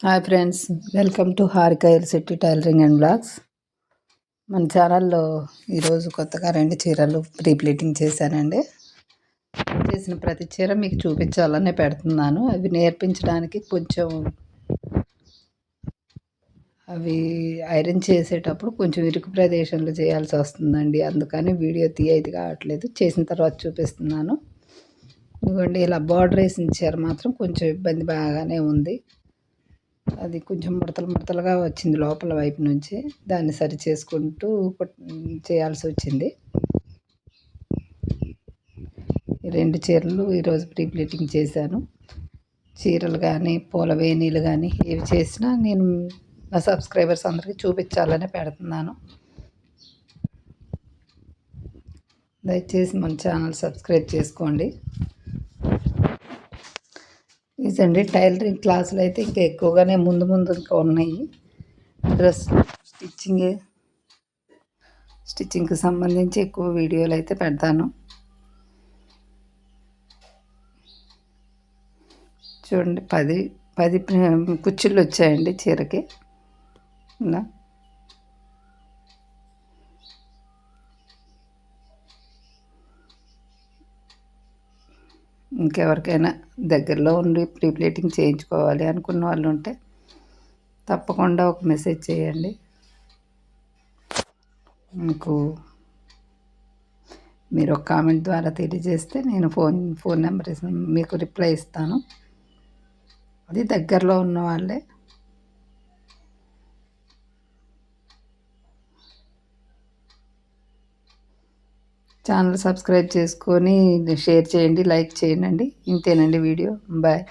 Hi friends, welcome to Harika LCT tailoring and blogs. మన ఛానల్లో ఈరోజు కొత్తగా 2 చీరలు ప్రీ ప్లీటింగ్ చేశానండి. చేసిన ప్రతి చీర మీకు చూపించాలనే పెడుతున్నాను. అవి నేర్పించడానికి కొంచెం అవి ఐరన్ చేసేటప్పుడు కొంచెం ఇరుకు ప్రదేశంలో చేయాల్సి వస్తుందండి. అందుకని వీడియో తీయది కావట్లేదు. చేసిన తర్వాత చూపిస్తున్నాను. ఇదిగోండి, ఇలా బార్డర్ వేసిన చీర మాత్రం కొంచెం ఇబ్బంది బాగానే ఉంది. అది కొంచెం ముడతలుగా వచ్చింది లోపల వైపు నుంచి. దాన్ని సరి చేసుకుంటూ చేయాల్సి వచ్చింది. ఈ 2 చీరలు ఈరోజు ప్రీ ప్లీటింగ్ చేశాను. చీరలు కానీ పూల వేణీలు కానీ ఏవి చేసినా నేను నా సబ్స్క్రైబర్స్ అందరికీ చూపించాలని పెడుతున్నాను. దయచేసి మన ఛానల్ సబ్స్క్రైబ్ చేసుకోండి. ఇదండి టైలరింగ్ క్లాసులు అయితే ఇంకా ఎక్కువగానే ముందు ఇంకా ఉన్నాయి. డ్రెస్ స్టిచ్చింగ్కి సంబంధించి ఎక్కువ వీడియోలు అయితే పెడతాను. చూడండి, 10 కుచ్చిళ్ళు వచ్చాయండి చీరకి. ఇంకెవరికైనా దగ్గరలో ఉండి ప్రీ ప్లీటింగ్ చేయించుకోవాలి అనుకున్న వాళ్ళు ఉంటే తప్పకుండా ఒక మెసేజ్ చేయండి. మీరు ఒక కామెంట్ ద్వారా తెలియజేస్తే నేను ఫోన్ నెంబర్ మీకు రిప్లై ఇస్తాను. అది దగ్గరలో ఉన్న వాళ్ళే. ఛానల్ సబ్స్క్రైబ్ చేసుకొని షేర్ చేయండి, లైక్ చేయండి. ఇంతేనండి వీడియో. బాయ్.